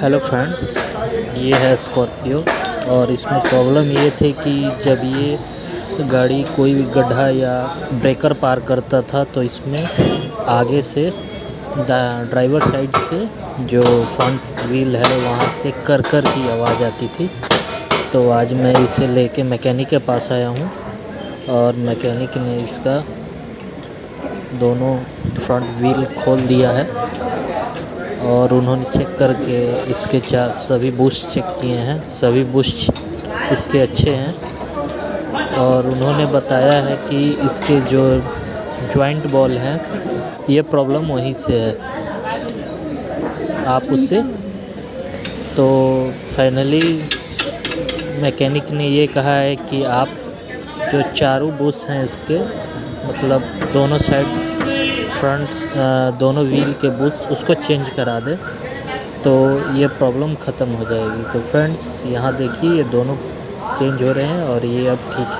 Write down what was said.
Hello friends, ये है Scorpio. और इसमें प्रॉब्लम ये थी कि जब ये गाड़ी कोई भी गड्ढा या ब्रेकर पार करता था तो इसमें आगे से ड्राइवर साइड से जो फ्रंट व्हील है वहाँ से कर की आवाज़ आती थी। तो आज मैं इसे लेके मैकेनिक के पास आया हूँ और मैकेनिक ने इसका दोनों फ्रंट व्हील खोल दिया है और उन्होंने चेक करके इसके सभी बुश चेक किए हैं। सभी बुश इसके अच्छे हैं और उन्होंने बताया है कि इसके जो जॉइंट बॉल हैं ये प्रॉब्लम वहीं से है। आप उससे तो फाइनली मैकेनिक ने ये कहा है कि आप जो चारों बुश हैं इसके मतलब दोनों साइड फ्रंट दोनों व्हील के बुश उसको चेंज करा दे तो ये प्रॉब्लम ख़त्म हो जाएगी। तो फ्रेंड्स यहाँ देखिए ये दोनों चेंज हो रहे हैं और ये अब ठीक है।